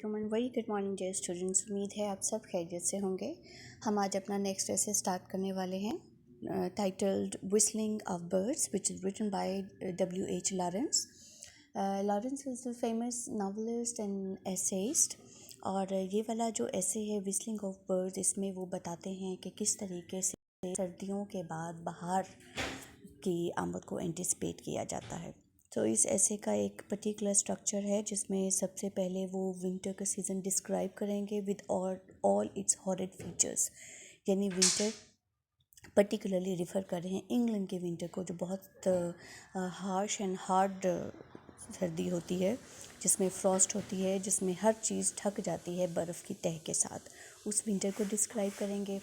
Very good morning dear students. उम्मीद है आप सब खैरियत से होंगे। हम आज अपना नेक्स्ट ऐसे स्टार्ट करने वाले हैं titled whistling of birds which is written by W.H. Lawrence. Lawrence is a famous novelist and essayist. और ये वाला जो ऐसे है विस्लिंग ऑफ बर्ड्स, इसमें वो बताते हैं कि किस तरीके से सर्दियों के बाद बाहर की आमद को एंटिसिपेट किया जाता है। तो इस ऐसे का एक पर्टिकुलर स्ट्रक्चर है जिसमें सबसे पहले वो विंटर का सीज़न डिस्क्राइब करेंगे with all it's horrid features. यानी विंटर पर्टिकुलरली रिफ़र कर रहे हैं इंग्लैंड के विंटर को, जो बहुत हार्श एंड हार्ड सर्दी होती है, जिसमें फ्रॉस्ट होती है, जिसमें हर चीज़ ढक जाती है बर्फ़ की तह के साथ। उस विंटर को डिस्क्राइब करेंगे।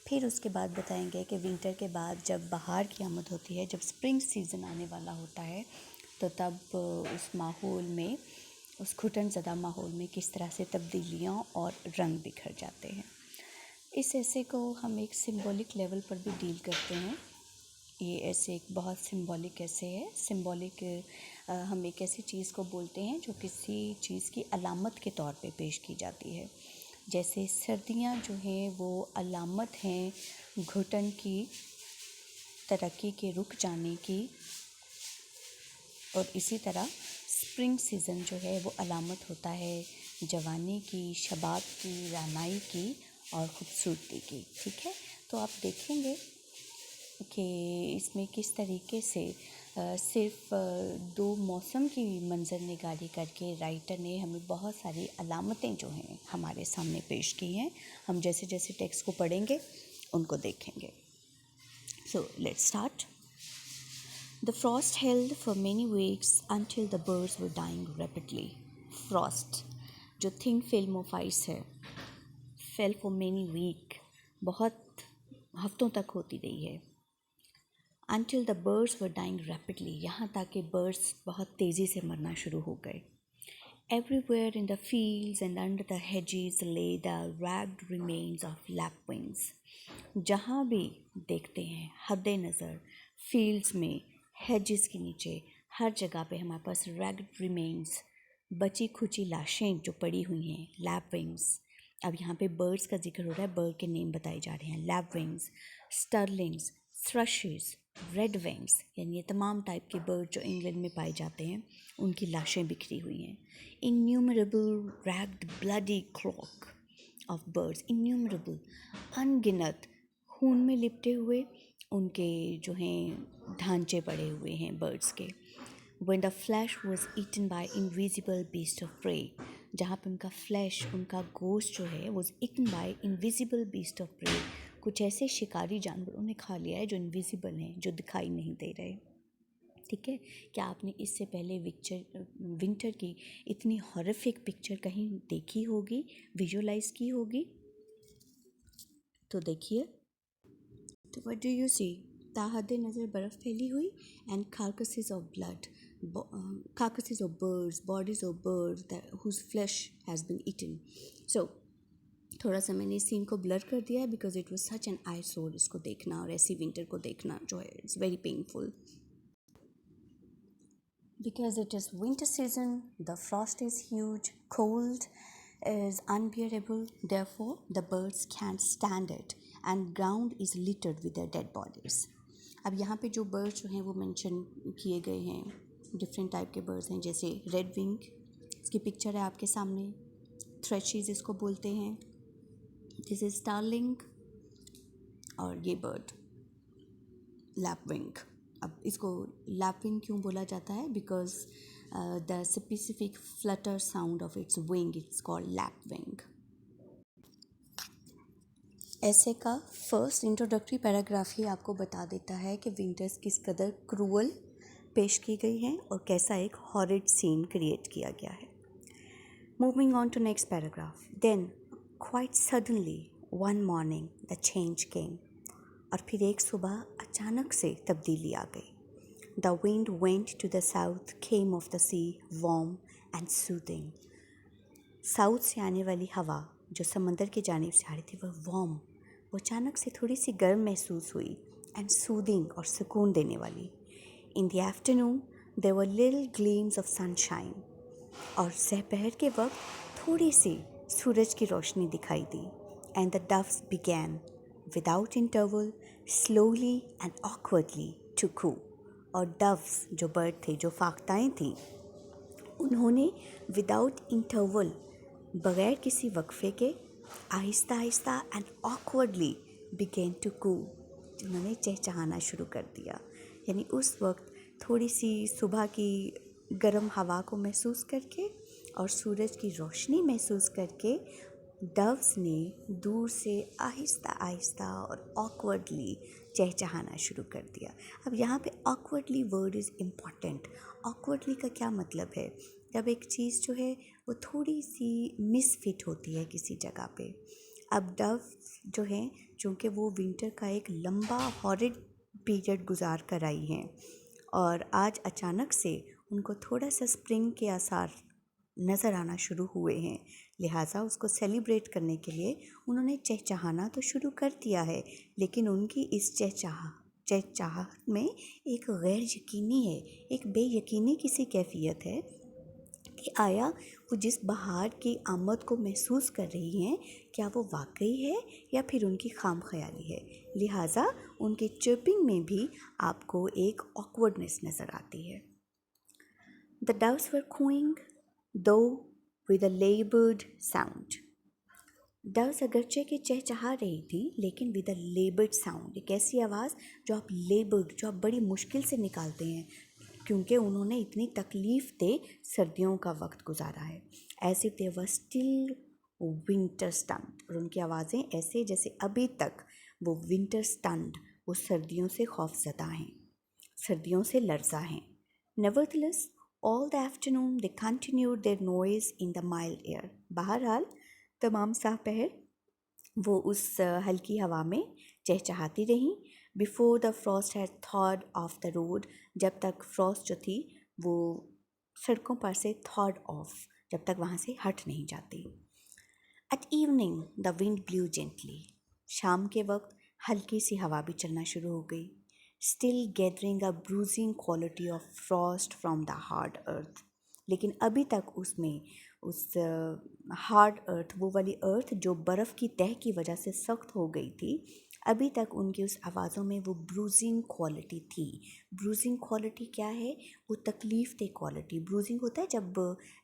फिर उसके बाद बताएंगे कि विंटर के बाद जब बाहर की आमद होती है, जब स्प्रिंग सीज़न आने वाला होता है, तो तब उस माहौल में, उस घुटन ज़दा माहौल में किस तरह से तब्दीलियाँ और रंग बिखर जाते हैं। इस ऐसे को हम एक सिंबॉलिक लेवल पर भी डील करते हैं। ये ऐसे एक बहुत सिंबॉलिक ऐसे है। सिंबॉलिक हम एक ऐसी चीज़ को बोलते हैं जो किसी चीज़ की अलामत के तौर पे पेश की जाती है। जैसे सर्दियाँ जो हैं वो अलामत हैं घुटन की, तरक्की के रुक जाने की, और इसी तरह स्प्रिंग सीज़न जो है वो अलामत होता है जवानी की, शबाब की, रानाई की और ख़ूबसूरती की। ठीक है, तो आप देखेंगे कि इसमें किस तरीके से सिर्फ दो मौसम की मंजर निगारी करके राइटर ने हमें बहुत सारी अलामतें जो हैं हमारे सामने पेश की हैं। हम जैसे जैसे टेक्स्ट को पढ़ेंगे उनको देखेंगे। So let's start. The frost held for many weeks until the birds were dying rapidly. Frost, जो thin film of ice है, fell for many weeks, बहुत हफ्तों तक होती रही है। Until the birds were dying rapidly, यहाँ तक कि birds बहुत तेज़ी से मरना शुरू हो गए। Everywhere in the fields and under the hedges lay the ragged remains of lapwings. जहाँ भी देखते हैं हद नज़र, फील्ड्स में, हेजेस के नीचे, हर जगह पे हमारे पास रैग्ड रिमेन्स, बची खुची लाशें जो पड़ी हुई हैं, लैपविंग्स। अब यहाँ पे बर्ड्स का जिक्र हो रहा है, बर्ड के नेम बताए जा रहे हैं। लैपविंग्स, स्टर्लिंग्स, थ्रशेस, रेड विंग्स, यानी ये तमाम टाइप के बर्ड जो इंग्लैंड में पाए जाते हैं, उनकी लाशें बिखरी हुई हैं। Innumerable ragged bloody cloak of birds, innumerable, अनगिनत खून में लिपटे हुए उनके जो हैं ढांचे पड़े हुए हैं बर्ड्स के। When the flesh was eaten by invisible beast of prey, जहाँ पर उनका फ्लैश, उनका गोश्त जो है was eaten by invisible beast of prey, कुछ ऐसे शिकारी जानवरों ने खा लिया है जो इनविजिबल हैं, जो दिखाई नहीं दे रहे। ठीक है, क्या आपने इससे पहले विंटर की इतनी हॉरिफिक पिक्चर कहीं देखी होगी, विजुअलाइज की होगी? तो देखिए, तो व्हाट डू यू सी? ताहद नज़र बर्फ़ फैली हुई and carcasses of blood, carcasses of birds, bodies of birds that whose flesh has been eaten. So थोड़ा सा मैंने इस सीन को ब्लर कर दिया because it was such an आईसोर। इसको देखना और ऐसी विंटर को देखना जो है it's very painful. Because it is winter season, the frost is huge, cold is unbearable, therefore the birds can't stand it and ground is littered with their dead bodies. अब यहाँ पे जो बर्ड्स जो हैं वो मेंशन किए गए हैं, डिफरेंट टाइप के बर्ड्स हैं, जैसे रेड विंग, इसकी पिक्चर है आपके सामने, थ्रेशीज इसको बोलते हैं, दिस इज स्टारलिंग, और ये बर्ड लैपविंग। अब इसको लैपविंग क्यों बोला जाता है? Because the specific Flutter sound of its wing, it's called lapwing. ऐसे का फर्स्ट इंट्रोडक्टरी पैराग्राफ ही आपको बता देता है कि विंटर्स किस कदर क्रूअल पेश की गई हैं और कैसा एक हॉरिड सीन क्रिएट किया गया है। Moving on to next paragraph. Then quite suddenly one morning the change came, और फिर एक सुबह अचानक से तब्दीली आ गई। The wind went to the south, came off the sea, warm and soothing. South से आने वाली हवा जो समंदर की जानिब से आ रही थी वह वार्म, वो अचानक से थोड़ी सी गर्म महसूस हुई, एंड सूदिंग और सुकून देने वाली। In the afternoon there were little gleams of sunshine, और दोपहर के वक्त थोड़ी सी सूरज की रोशनी दिखाई दी and the doves began without interval slowly and awkwardly to coo. और डव्स जो बर्ड थे, जो फाख्ताएँ थीं, उन्होंने विदाउट इंटरवल, बगैर किसी वक्फे के, Aahista Aahista and awkwardly begin to कू, उन्होंने चहचहाना शुरू कर दिया। यानी उस वक्त थोड़ी सी सुबह की गर्म हवा को महसूस करके और सूरज की रोशनी महसूस करके डव्स ने दूर से आहिस्ता आहिस्ता और ऑकवर्डली चहचहाना शुरू कर दिया। अब यहाँ पे awkwardly word is important. Awkwardly का क्या मतलब है? जब एक चीज़ जो है वो थोड़ी सी मिसफिट होती है किसी जगह पे। अब डव जो हैं, चूँकि वो विंटर का एक लंबा हॉरिड पीरियड गुजार कर आई हैं और आज अचानक से उनको थोड़ा सा स्प्रिंग के आसार नज़र आना शुरू हुए हैं, लिहाजा उसको सेलिब्रेट करने के लिए उन्होंने चहचहाना तो शुरू कर दिया है, लेकिन उनकी इस चहचहाहट में एक गैर यकीनी है, एक बेयकीनी किसी कैफियत है कि आया वो जिस बहार की आमद को महसूस कर रही हैं, क्या वो वाकई है या फिर उनकी खाम ख्याली है। लिहाजा उनके चिर्पिंग में भी आपको एक ऑकवर्डनेस नज़र आती है। The doves were cooing though with a labored sound. Doves अगरचे कि चहचहा रही थी, लेकिन विद अ लेबर्ड साउंड, एक ऐसी आवाज़ जो आप लेबर्ड, जो आप बड़ी मुश्किल से निकालते हैं, क्योंकि उन्होंने इतनी तकलीफ़ दे सर्दियों का वक्त गुजारा है। As if they were still winter stunned, और उनकी आवाज़ें ऐसे जैसे अभी तक वो विंटर स्टंट, वो सर्दियों से खौफज़दा हैं, सर्दियों से लर्जा हैं। Nevertheless all the afternoon they continued their noise in the mild air. बहरहाल तमाम साह पहर वो उस हल्की हवा में चहचहाती रहीं। Before the frost had thawed off the road, जब तक फ्रॉस्ट जो थी वो सड़कों पर से थॉड ऑफ, जब तक वहाँ से हट नहीं जाती। At evening the wind blew gently, शाम के वक्त हल्की सी हवा भी चलना शुरू हो गई। Still gathering a bruising quality of frost from the hard earth, लेकिन अभी तक उसमें उस हार्ड अर्थ, वो वाली अर्थ जो बर्फ़ की तह की वजह से सख्त हो गई थी, अभी तक उनकी उस आवाज़ों में वो ब्रूजिंग क्वालिटी थी। ब्रूजिंग क्वालिटी क्या है? वो तकलीफ़ दे क्वालिटी। ब्रूजिंग होता है जब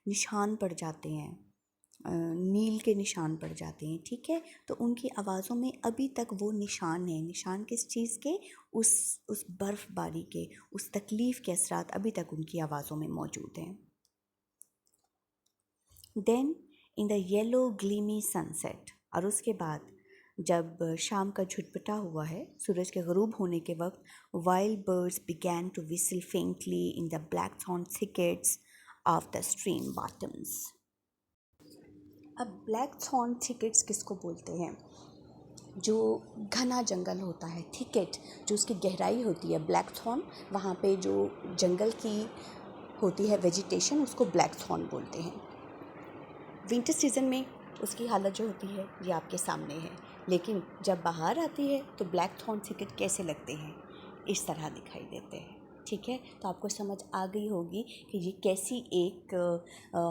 निशान पड़ जाते हैं, नील के निशान पड़ जाते हैं, ठीक है? तो उनकी आवाज़ों में अभी तक वो निशान है। निशान किस चीज़ के? उस बर्फ़बारी के, उस तकलीफ़ के असरात अभी तक उनकी आवाज़ों में मौजूद हैं। Then in the yellow gleamy sunset, और उसके बाद जब शाम का झुटपटा हुआ है, सूरज के ग़रूब होने के वक्त, wild birds began to whistle faintly in the black thorn thickets of the stream bottoms. अब ब्लैक थॉर्न थिकेट्स किसको बोलते हैं? जो घना जंगल होता है, थिकेट जो उसकी गहराई होती है, ब्लैक थॉर्न, वहाँ पे जो जंगल की होती है वेजिटेशन, उसको ब्लैक थॉर्न बोलते हैं। विंटर सीज़न में उसकी हालत जो होती है ये आपके सामने है, लेकिन जब बाहर आती है तो ब्लैक थॉर्न थिकेट कैसे लगते हैं? इस तरह दिखाई देते हैं, ठीक है? तो आपको समझ आ गई होगी कि ये कैसी एक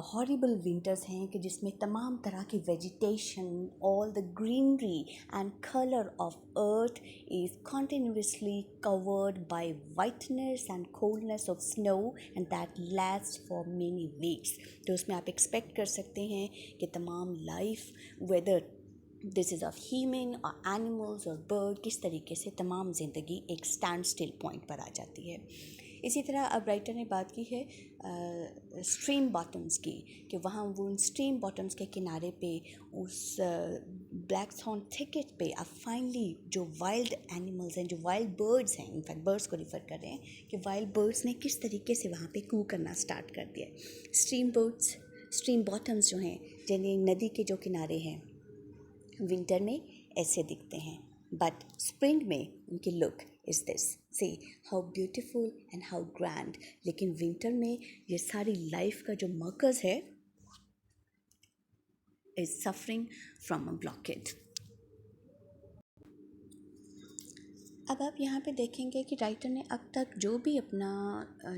हॉरिबल विंटर्स हैं कि जिसमें तमाम तरह की vegetation, all the greenery and colour of earth is continuously covered by whiteness and coldness of snow and that lasts for many weeks। तो उसमें आप एक्सपेक्ट कर सकते हैं कि तमाम life, whether this is of human और एनिमल्स और बर्ड, किस तरीके से तमाम ज़िंदगी एक स्टैंड स्टिल पॉइंट पर आ जाती है। इसी तरह अब राइटर ने बात की है स्ट्रीम बॉटम्स की, कि वहाँ वो उन स्ट्रीम बॉटम्स के किनारे पे उस ब्लैक थॉर्न थिकेट पे अब फाइनली जो वाइल्ड एनिमल्स हैं, जो वाइल्ड बर्ड्स हैं, इनफैक्ट बर्ड्स को रिफ़र कर रहे हैं कि वाइल्ड बर्ड्स ने किस तरीके से वहाँ पे कू करना स्टार्ट कर दिया। स्ट्रीम बर्ड्स, स्ट्रीम बॉटम्स जो हैं, यानी नदी के जो किनारे हैं, विंटर में ऐसे दिखते हैं, बट स्प्रिंग में उनकी look is this, see how beautiful and how grand. लेकिन विंटर में ये सारी लाइफ का जो मर्कज़ है is suffering from a blockage. अब आप यहाँ पे देखेंगे कि राइटर ने अब तक जो भी अपना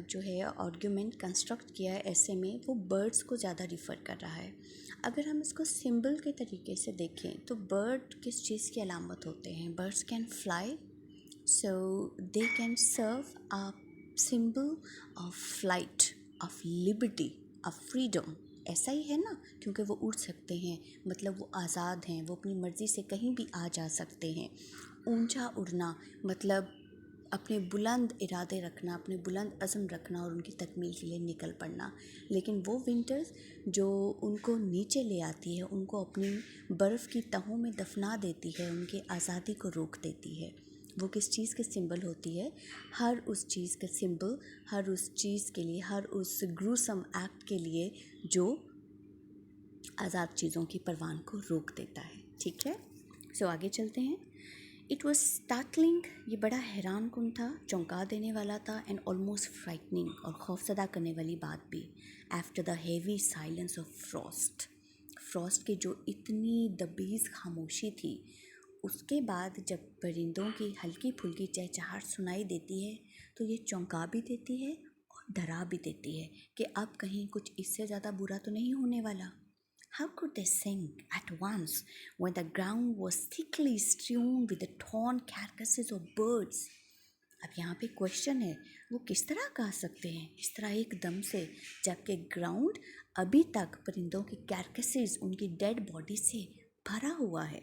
जो है आर्ग्यूमेंट कंस्ट्रक्ट किया है ऐसे में, वो बर्ड्स को ज़्यादा रिफ़र कर रहा है। अगर हम इसको सिंबल के तरीके से देखें तो बर्ड किस चीज़ की अलामत होते हैं? Birds can fly, so they can serve a symbol of flight, of liberty, of freedom. ऐसा ही है ना, क्योंकि वो उड़ सकते हैं, मतलब वो आज़ाद हैं, वो अपनी मर्ज़ी से कहीं भी आ जा सकते हैं। ऊंचा उड़ना मतलब अपने बुलंद इरादे रखना, अपने बुलंद अज़म रखना और उनकी तकमील के लिए निकल पड़ना। लेकिन वो विंटर्स जो उनको नीचे ले आती है, उनको अपनी बर्फ़ की तहों में दफना देती है, उनकी आज़ादी को रोक देती है। वो किस चीज़ के सिंबल होती है? हर उस चीज़ का सिंबल, हर उस चीज़ के लिए, हर उस ग्रूसम एक्ट के लिए जो आज़ाद चीज़ों की परवान को रोक देता है। ठीक है, सो आगे चलते हैं। इट वॉज स्टार्टलिंग, ये बड़ा हैरान कुन था, चौंका देने वाला था, एंड ऑलमोस्ट फ्राइटनिंग, और खौफजदा करने वाली बात भी। After the heavy silence of Frost, Frost की जो इतनी दबीज़ खामोशी थी, उसके बाद जब परिंदों की हल्की फुल्की चहचहाहट सुनाई देती है तो ये चौंका भी देती है और डरा भी देती है कि अब कहीं कुछ इससे ज़्यादा बुरा तो नहीं होने वाला। How could they sing at once when the ground was thickly strewn with the torn carcasses of birds? अब यहाँ पे क्वेश्चन है, वो किस तरह गा सकते हैं इस तरह एकदम से, जबकि ग्राउंड अभी तक परिंदों की कैरकसेस, उनकी डेड बॉडी से भरा हुआ है।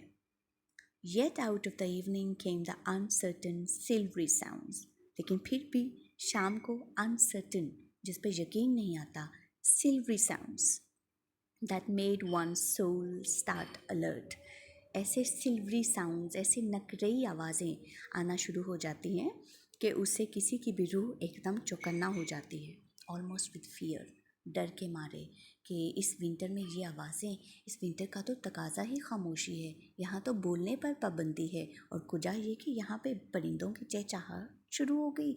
Yet out of the evening came the uncertain silvery sounds. लेकिन फिर भी शाम को uncertain, जिस पे यकीन नहीं आता, silvery sounds that made one's soul start alert. ऐसे सिल्वरी साउंड्स, ऐसे नकरई आवाज़ें आना शुरू हो जाती हैं कि उससे किसी की भी रूह एकदम चौकन्ना हो जाती है, ऑलमोस्ट विद फियर, डर के मारे कि इस विंटर में ये आवाज़ें, इस विंटर का तो तकाजा ही खामोशी है, यहाँ तो बोलने पर पाबंदी है, और कुजा ये कि यहाँ पे परिंदों की चहचहाहट शुरू हो गई,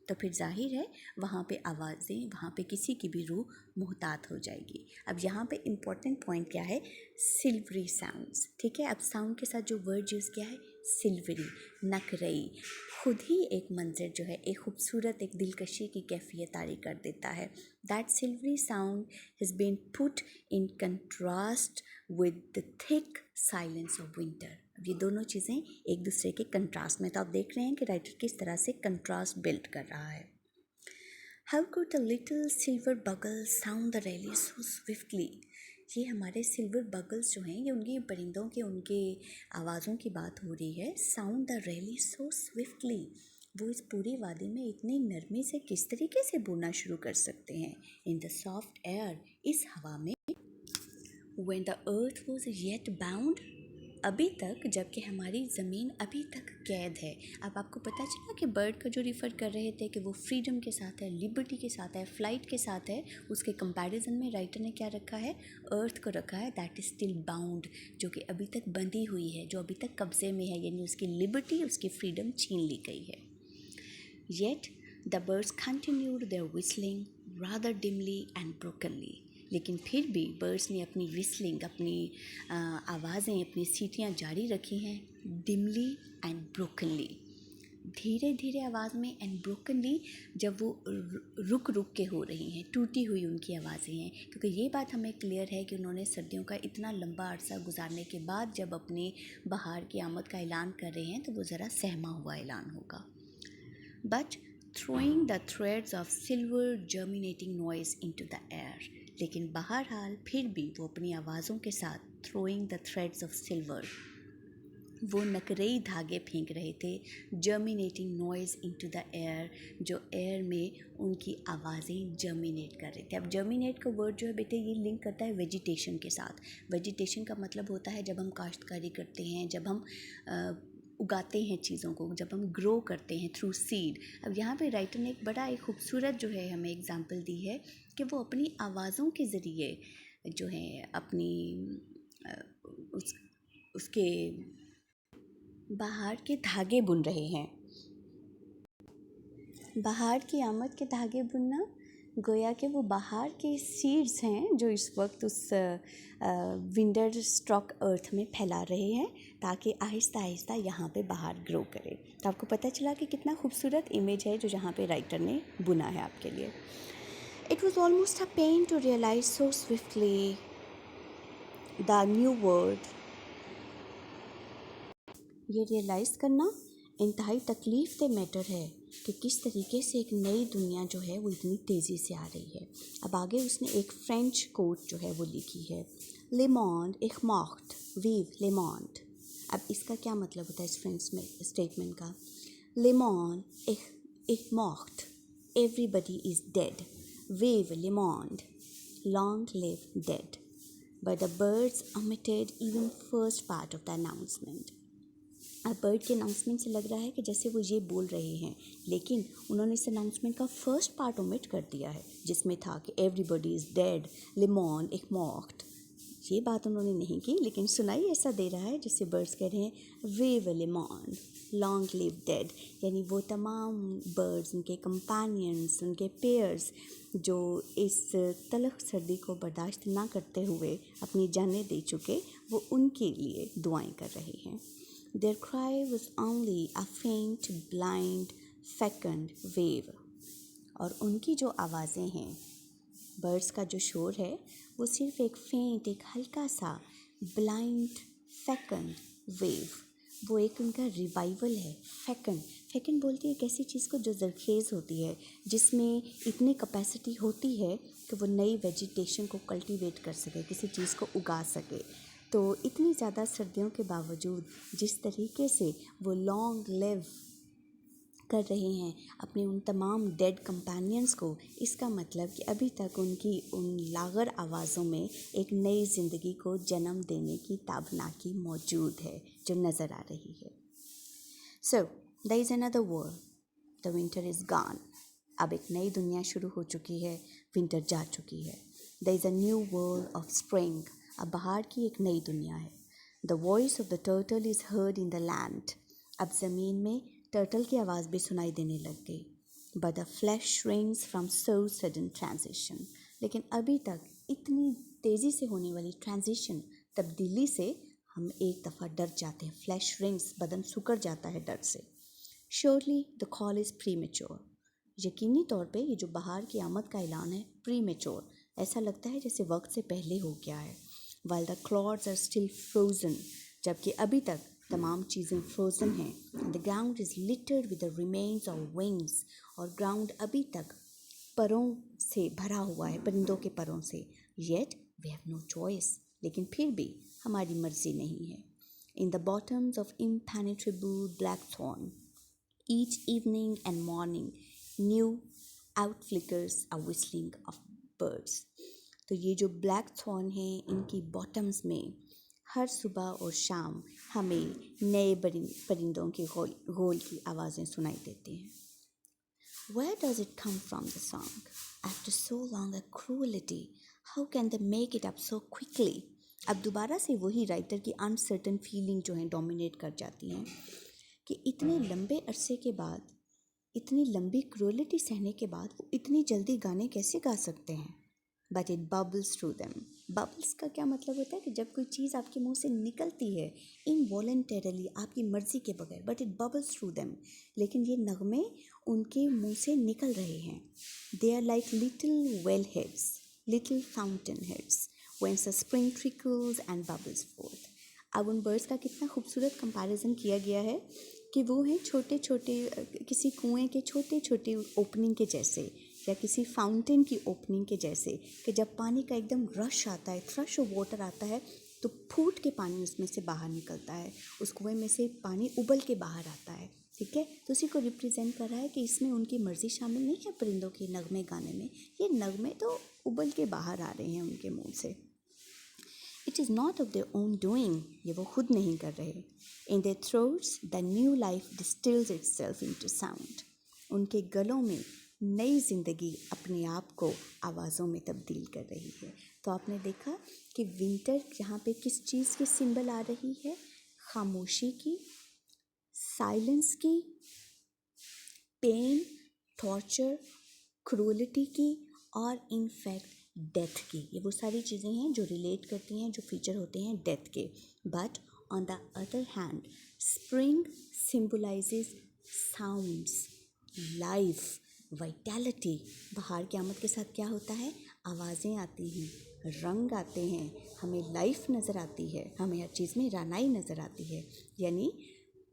तो फिर जाहिर है वहाँ पे आवाज़ें, वहाँ पे किसी की भी रूह मुहतात हो जाएगी। अब यहाँ पे इम्पॉर्टेंट पॉइंट क्या है? Silvery sounds. ठीक है, अब साउंड के साथ जो वर्ड यूज़ किया है सिल्वरी, नकरई, खुद ही एक मंजर जो है, एक खूबसूरत, एक दिलकशी की कैफियत तारी कर देता है। That silvery sound has been put in contrast with the thick silence of winter. ये दोनों चीज़ें एक दूसरे के कंट्रास्ट में, तो आप देख रहे हैं कि राइटर किस तरह से कंट्रास्ट बिल्ड कर रहा है। How could the little silver bugles sound the rally so swiftly? ये हमारे सिल्वर बगल्स जो हैं, ये उनकी परिंदों के, उनके आवाज़ों की बात हो रही है। Sound the rally so swiftly, वो इस पूरी वादी में इतनी नरमी से किस तरीके से बोलना शुरू कर सकते हैं। इन द सॉफ्ट एयर, इस हवा में। When the earth was yet bound, अभी तक, जबकि हमारी ज़मीन अभी तक कैद है। अब आपको पता चला कि बर्ड का जो रिफ़र कर रहे थे कि वो फ्रीडम के साथ है, लिबर्टी के साथ है, फ्लाइट के साथ है, उसके कंपैरिजन में राइटर ने क्या रखा है? अर्थ को रखा है, दैट इज़ स्टिल बाउंड, जो कि अभी तक बंधी हुई है, जो अभी तक कब्जे में है, यानी उसकी लिबर्टी, उसकी फ्रीडम छीन ली गई है। Yet the birds continued their whistling rather dimly and brokenly, लेकिन फिर भी बर्ड्स ने अपनी विस्लिंग, अपनी आवाज़ें, अपनी सीटियाँ जारी रखी हैं, डिमली एंड ब्रोकनली, धीरे धीरे आवाज़ में, एंड ब्रोकनली, जब वो रुक रुक के हो रही हैं, टूटी हुई उनकी आवाज़ें हैं, क्योंकि ये बात हमें क्लियर है कि उन्होंने सर्दियों का इतना लंबा अरसा गुजारने के बाद जब अपनी बहार की आमद का ऐलान कर रहे हैं तो वो ज़रा सहमा हुआ ऐलान होगा। But throwing the threads of silver germinating noise into the air, लेकिन बहरहाल फिर भी वो अपनी आवाज़ों के साथ throwing the threads of silver, वो नकरई धागे फेंक रहे थे, germinating noise into the air, जो एयर में उनकी आवाज़ें जर्मिनेट कर रहे थे। अब जर्मिनेट का वर्ड जो है बेटे, ये लिंक करता है वेजिटेशन के साथ। वेजिटेशन का मतलब होता है जब हम काश्तकारी करते हैं, जब हम उगाते हैं चीज़ों को, जब हम ग्रो करते हैं थ्रू सीड। अब यहाँ पे राइटर ने एक बड़ा एक खूबसूरत जो है हमें एग्जांपल दी है कि वो अपनी आवाज़ों के ज़रिए जो है अपनी उसके बहार के धागे बुन रहे हैं। बहार की आमद के धागे बुनना, गोया के वो बहार के सीड्स हैं जो इस वक्त उस विंटर स्ट्रॉक अर्थ में फैला रहे हैं ताकि आहिस्ता आहिस्ता यहाँ पे बहार ग्रो करे। तो आपको पता चला कि कितना खूबसूरत इमेज है जो यहाँ पे राइटर ने बुना है आपके लिए। It was almost a pain to realise so swiftly the new world. ये रियलाइज़ करना इंतहाई तकलीफ दे मैटर है कि किस तरीके से एक नई दुनिया जो है वो इतनी तेज़ी से आ रही है। अब आगे उसने एक फ्रेंच कोट जो है वो लिखी है, ले monde ich mocht, vive le monde। अब इसका क्या मतलब होता है इस फ्रेंच में स्टेटमेंट का? ले monde ich mocht, everybody is dead, vive le monde, long live dead। But the birds omitted even first part of the announcement। अब बर्ड के अनाउंसमेंट से लग रहा है कि जैसे वो ये बोल रहे हैं, लेकिन उन्होंने इस अनाउंसमेंट का फर्स्ट पार्ट ओमिट कर दिया है जिसमें था कि एवरीबॉडी इज़ डेड, ले monde ich mocht। ये बात उन्होंने नहीं की, लेकिन सुनाई ऐसा दे रहा है जैसे बर्ड्स कह रहे हैं vive le monde, long live dead। यानी वो तमाम बर्ड्स, उनके कंपेनियंस, उनके पेयर्स जो इस तलख सर्दी को बर्दाश्त ना करते हुए अपनी जानें दे चुके, वो उनके लिए दुआएं कर रहे हैं। Their cry was only a faint, blind, fecund wave। और उनकी जो आवाज़ें हैं, बर्ड्स का जो शोर है, वो सिर्फ एक फेंट, एक हल्का सा ब्लाइंड फेकंड वेव, वो एक उनका रिवाइवल है। फेकंड बोलती है एक ऐसी चीज़ को जो जरखेज़ होती है, जिसमें इतनी कैपेसिटी होती है कि वो नई वेजिटेशन को कल्टीवेट कर सके, किसी चीज़ को उगा सके। तो इतनी ज़्यादा सर्दियों के बावजूद जिस तरीके से वो लॉन्ग लिव कर रहे हैं अपने उन तमाम डेड कंपेनियंस को, इसका मतलब कि अभी तक उनकी उन लागर आवाज़ों में एक नई ज़िंदगी को जन्म देने की ताबनाकी मौजूद है जो नज़र आ रही है। So there is another world, the winter is gone. अब एक नई दुनिया शुरू हो चुकी है, विंटर जा चुकी है। There is a new world of spring. अब बाहर की एक नई दुनिया है। The voice of the turtle is heard in the land. अब ज़मीन में टर्टल की आवाज़ भी सुनाई देने लग गई। But the flash shrinks from so sudden transition. लेकिन अभी तक इतनी तेज़ी से होने वाली ट्रांजिशन, तब्दीली से हम एक दफ़ा डर जाते हैं। फ्लैश श्रिंक्स, बदन सुकड़ जाता है डर से। Surely the call is premature. यकीनी तौर पे ये जो बाहर की आमद का ऐलान है, प्रीमेच्योर, ऐसा लगता है जैसे वक्त से पहले हो गया है। while the clouds are still frozen, जबकि अभी तक तमाम चीज़ें फ्रोज़न हैं। The ground is littered with the remains of wings, और ग्राउंड अभी तक परों से भरा हुआ है, परिंदों के परों से। Yet we have no choice, लेकिन फिर भी हमारी मर्जी नहीं है। In the bottoms of impenetrable blackthorn, each evening and morning, new out flickers a whistling of birds। तो ये जो ब्लैक थॉर्न है, इनकी बॉटम्स में हर सुबह और शाम हमें नए परिंदों के गोल की आवाज़ें सुनाई देती हैं। Where does it come from, the song? After so long a cruelty, how can they make it up so quickly? अब दोबारा से वही राइटर की अनसर्टन फीलिंग जो है डोमिनेट कर जाती हैं कि इतने लंबे अरसे के बाद, इतनी लंबी क्रूअलिटी सहने के बाद वो इतनी जल्दी गाने कैसे गा सकते हैं। But it bubbles through them. Bubbles का क्या मतलब होता है कि जब कोई चीज़ आपके मुंह से निकलती है इनवॉलेंटरली, आपकी मर्ज़ी के बगैर, but it bubbles through them. लेकिन ये नगमे उनके मुंह से निकल रहे हैं। They are like little well heads, little fountain heads when the spring trickles and bubbles forth. अब उन बर्ड्स का कितना खूबसूरत कंपैरिजन किया गया है कि वो हैं छोटे छोटे, किसी कुएं के छोटे छोटे ओपनिंग के जैसे, या किसी फाउंटेन की ओपनिंग के जैसे, कि जब पानी का एकदम रश आता है, थ्रश ऑफ वाटर आता है, तो फूट के पानी उसमें से बाहर निकलता है, उस कुएं में से पानी उबल के बाहर आता है। ठीक है, तो उसी को रिप्रेजेंट कर रहा है कि इसमें उनकी मर्ज़ी शामिल नहीं है परिंदों के नगमे गाने में। ये नगमे तो उबल के बाहर आ रहे हैं उनके मुंह से। It is not of their own doing, ये वो खुद नहीं कर रहे। In their throats the new life distils itself into sound. उनके गलों में नई ज़िंदगी अपने आप को आवाज़ों में तब्दील कर रही है। तो आपने देखा कि विंटर यहाँ पे किस चीज़ की सिंबल आ रही है? खामोशी की, साइलेंस की, पेन, टॉर्चर, क्रूअलिटी की, और इनफैक्ट डेथ की। ये वो सारी चीज़ें हैं जो रिलेट करती हैं, जो फीचर होते हैं डेथ के। But on the other hand, spring symbolises sounds, life, vitality. बाहर की आमद के साथ क्या होता है? आवाज़ें आती हैं, रंग आते हैं, हमें लाइफ नज़र आती है, हमें हर चीज़ में रानाई नज़र आती है। यानी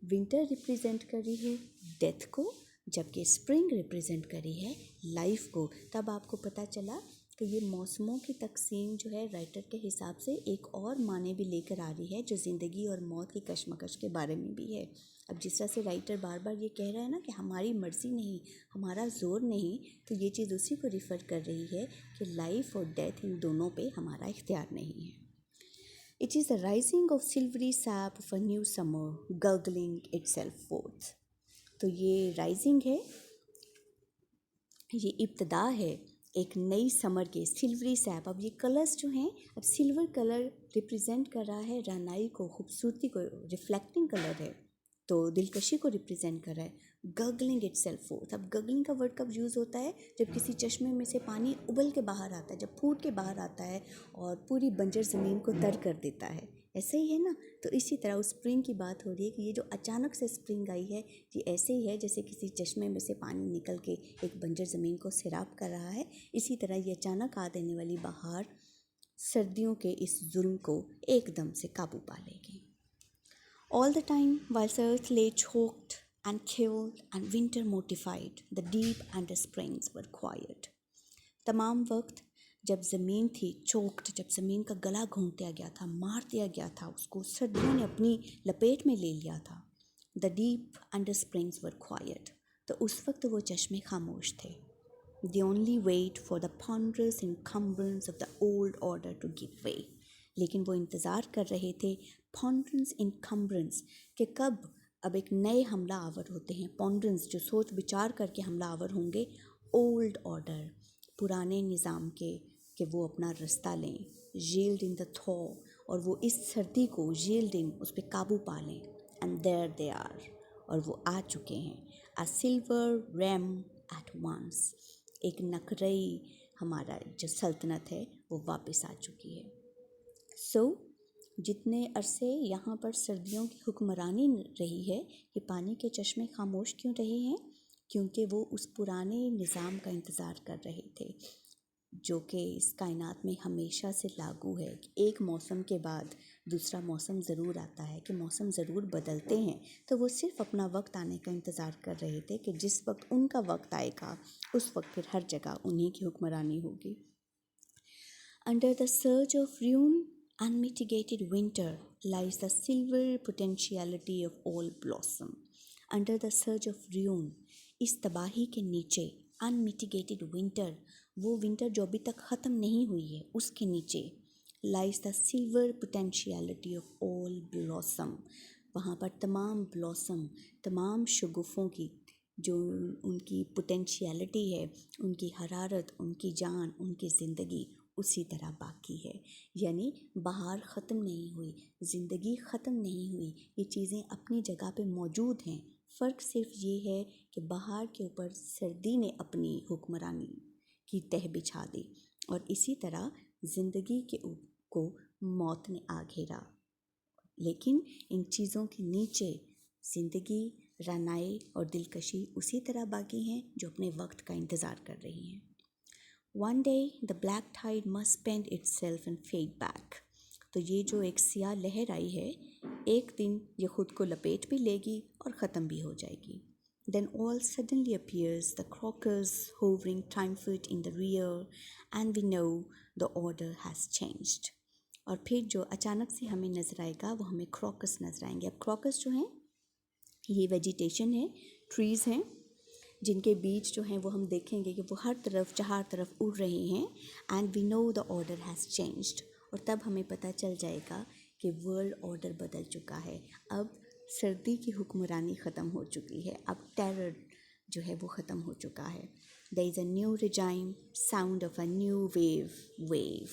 विंटर रिप्रेजेंट कर रही है डेथ को, जबकि स्प्रिंग रिप्रेजेंट कर रही है लाइफ को। तब आपको पता चला कि ये मौसमों की तकसीम जो है राइटर के हिसाब से एक और माने भी लेकर आ रही है, जो ज़िंदगी और मौत की कशमकश के बारे में भी है। अब जिस तरह से राइटर बार बार ये कह रहा है ना कि हमारी मर्ज़ी नहीं, हमारा ज़ोर नहीं, तो ये चीज़ उसी को रिफ़र कर रही है कि लाइफ और डेथ इन दोनों पे हमारा इख्तियार नहीं है। It is the rising of silvery sap of a new summer, gurgling itself forth. तो ये राइजिंग है, ये इब्तदा है एक नई समर के सिल्वरी सैप। अब ये कलर्स जो हैं, अब सिल्वर कलर रिप्रेजेंट कर रहा है रानाई को, खूबसूरती को, रिफ्लेक्टिंग कलर है, तो दिलकशी को रिप्रेजेंट कर रहा है। गगलिंग इट सेल्फ फोर्थ। अब गगलिंग का वर्ड कब यूज़ होता है? जब किसी चश्मे में से पानी उबल के बाहर आता है, जब फूट के बाहर आता है और पूरी बंजर ज़मीन को तर कर देता है। ऐसे ही है ना। तो इसी तरह उस स्प्रिंग की बात हो रही है कि ये जो अचानक से स्प्रिंग आई है, ये ऐसे ही है जैसे किसी चश्मे में से पानी निकल के एक बंजर ज़मीन को सैराब कर रहा है। इसी तरह ये अचानक आ देने वाली बहार सर्दियों के इस जुल्म को एकदम से काबू पा लेगी। All the time, whilst earth lay choked and killed and winter mortified, the deep and the springs were quiet. तमाम वक्त जब ज़मीन थी चोक्ड, जब ज़मीन का गला घोंट दिया गया था, मार दिया गया था, उसको सर्दियों ने अपनी लपेट में ले लिया था। The deep and the springs were quite, तो उस वक्त वो चश्मे खामोश थे। They only wait for the ponderous encumbrance of the old order to give way. लेकिन वो इंतज़ार कर रहे थे ponderous encumbrance कि कब अब एक नए हमला आवर होते हैं। ponderous जो सोच विचार करके हमला आवर होंगे, ओल्ड ऑर्डर पुराने निज़ाम के, कि वो अपना रास्ता लें, yield in the thaw, और वो इस सर्दी को yielding उस पर काबू पा लें। and there they are, और वो आ चुके हैं। a silver ram at once, एक नकरई हमारा जो सल्तनत है वो वापस आ चुकी है। जितने अरसे यहाँ पर सर्दियों की हुक्मरानी रही है, ये पानी के चश्मे खामोश क्यों रहे हैं? क्योंकि वो उस पुराने निज़ाम का इंतज़ार कर रहे थे, जो कि इस कायनात में हमेशा से लागू है कि एक मौसम के बाद दूसरा मौसम ज़रूर आता है, कि मौसम ज़रूर बदलते हैं। तो वो सिर्फ अपना वक्त आने का इंतज़ार कर रहे थे कि जिस वक्त उनका वक्त आएगा उस वक्त फिर हर जगह उन्हीं की हुक्मरानी होगी। Under the surge of ruin, unmitigated winter, lies the silver potentiality of all blossom. Under the surge of ruin, इस तबाही के नीचे, unmitigated winter, वो विंटर जो अभी तक ख़त्म नहीं हुई है, उसके नीचे lies the silver potentiality of all blossom. वहाँ पर तमाम ब्लॉसम, तमाम शगुफ़ों की जो उनकी पोटेंशियलिटी है, उनकी हरारत, उनकी जान, उनकी ज़िंदगी उसी तरह बाकी है। यानी बहार ख़त्म नहीं हुई, ज़िंदगी ख़त्म नहीं हुई, ये चीज़ें अपनी जगह पे मौजूद हैं। फ़र्क सिर्फ ये है कि बहार के ऊपर सर्दी ने अपनी हुक्मरानी की तह बिछा दी और इसी तरह ज़िंदगी को मौत ने आ घेरा। लेकिन इन चीज़ों के नीचे ज़िंदगी, रानाई और दिलकशी उसी तरह बाकी हैं जो अपने वक्त का इंतज़ार कर रही हैं। One day the black tide must bend itself and fade back. तो ये जो एक सियाह लहर आई है, एक दिन ये खुद को लपेट भी लेगी और ख़त्म भी हो जाएगी। Then all suddenly appears the crocus hovering triumphant in the rear, and we know the order has changed. और फिर जो अचानक से हमें नज़र आएगा वो हमें क्रॉकस नज़र आएंगे। अब क्रॉकस जो हैं ये वेजिटेशन है, ट्रीज़ हैं, जिनके बीज जो हैं वो हम देखेंगे कि वो हर तरफ चार तरफ उड़ रहे हैं। And we know the order has changed, और तब हमें पता चल जाएगा कि वर्ल्ड ऑर्डर बदल चुका है। अब सर्दी की हुक्मरानी ख़त्म हो चुकी है, अब टेरर जो है वो ख़त्म हो चुका है। There is a new regime, sound of a new wave,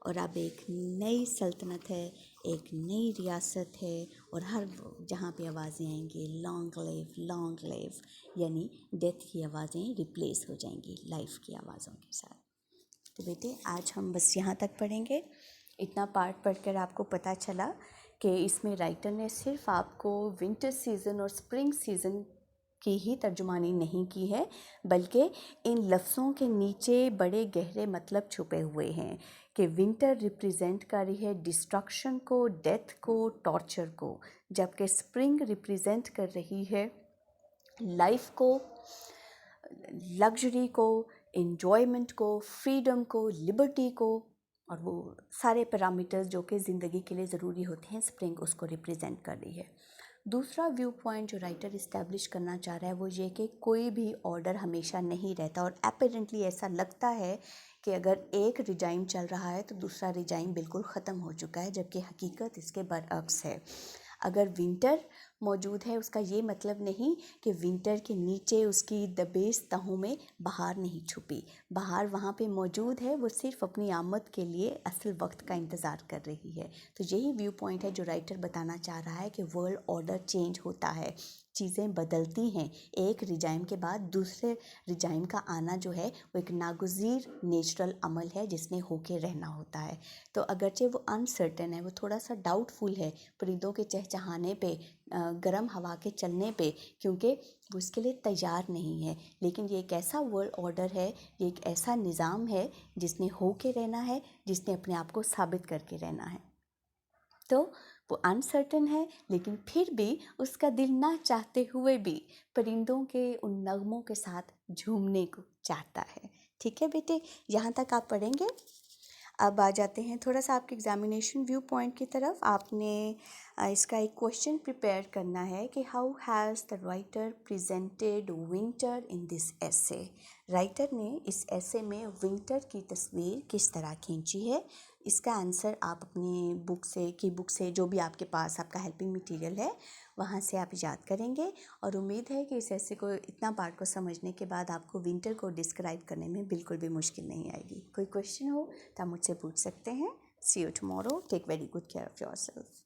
और अब एक नई सल्तनत है, एक नई रियासत है, और हर जहाँ पे आवाज़ें आएंगी लॉन्ग लिव, यानी डेथ की आवाज़ें रिप्लेस हो जाएंगी लाइफ की आवाज़ों के साथ। तो बेटे आज हम बस यहाँ तक पढ़ेंगे। इतना पार्ट पढ़कर आपको पता चला कि इसमें राइटर ने सिर्फ आपको विंटर सीज़न और स्प्रिंग सीज़न की ही तर्जुमानी नहीं की है, बल्कि इन लफ्ज़ों के नीचे बड़े गहरे मतलब छुपे हुए हैं। कि विंटर रिप्रेजेंट कर रही है डिस्ट्रक्शन को, डेथ को, टॉर्चर को, जबकि स्प्रिंग रिप्रेजेंट कर रही है लाइफ को, लग्जरी को, एन्जॉयमेंट को, फ्रीडम को, लिबर्टी को, और वो सारे पैरामीटर्स जो कि ज़िंदगी के लिए ज़रूरी होते हैं, स्प्रिंग उसको रिप्रेजेंट कर रही है। दूसरा व्यू पॉइंट जो राइटर इस्टेब्लिश करना चाह रहा है वो ये कि कोई भी ऑर्डर हमेशा नहीं रहता, और एपेरेंटली ऐसा लगता है कि अगर एक रिजाइम चल रहा है तो दूसरा रिजाइम बिल्कुल ख़त्म हो चुका है, जबकि हकीकत इसके बरअक्स है। अगर विंटर मौजूद है उसका ये मतलब नहीं कि विंटर के नीचे उसकी दबेस तहों में बहार नहीं छुपी। बहार वहाँ पे मौजूद है, वो सिर्फ अपनी आमद के लिए असल वक्त का इंतज़ार कर रही है। तो यही व्यू पॉइंट है जो राइटर बताना चाह रहा है कि वर्ल्ड ऑर्डर चेंज होता है, चीज़ें बदलती हैं। एक रिजाइम के बाद दूसरे रिजाइम का आना जो है वो एक नागुज़ीर नेचुरल अमल है जिसने होके रहना होता है। तो अगरचे वो अनसर्टेन है, वो थोड़ा सा डाउटफुल है परिंदों के चहचहाने पे, गर्म हवा के चलने पे, क्योंकि वो इसके लिए तैयार नहीं है। लेकिन ये एक ऐसा वर्ल्ड ऑर्डर है, ये एक ऐसा निज़ाम है जिसने होके रहना है, जिसने अपने आप को साबित करके रहना है। तो वो अनसर्टन है, लेकिन फिर भी उसका दिल ना चाहते हुए भी परिंदों के उन नगमों के साथ झूमने को चाहता है। ठीक है बेटे, यहाँ तक आप पढ़ेंगे। अब आ जाते हैं थोड़ा सा आपके एग्जामिनेशन व्यू पॉइंट की तरफ। आपने इसका एक क्वेश्चन प्रिपेयर करना है कि how has the writer presented winter in this essay. Writer ने इस एसे में विंटर की तस्वीर किस तरह खींची है। इसका आंसर आप अपनी बुक से जो भी आपके पास आपका हेल्पिंग मटेरियल है वहाँ से आप याद करेंगे, और उम्मीद है कि इस ऐसे को इतना पार्ट को समझने के बाद आपको विंटर को डिस्क्राइब करने में बिल्कुल भी मुश्किल नहीं आएगी। कोई क्वेश्चन हो तो आप मुझसे पूछ सकते हैं। See you tomorrow, take very good care of yourself.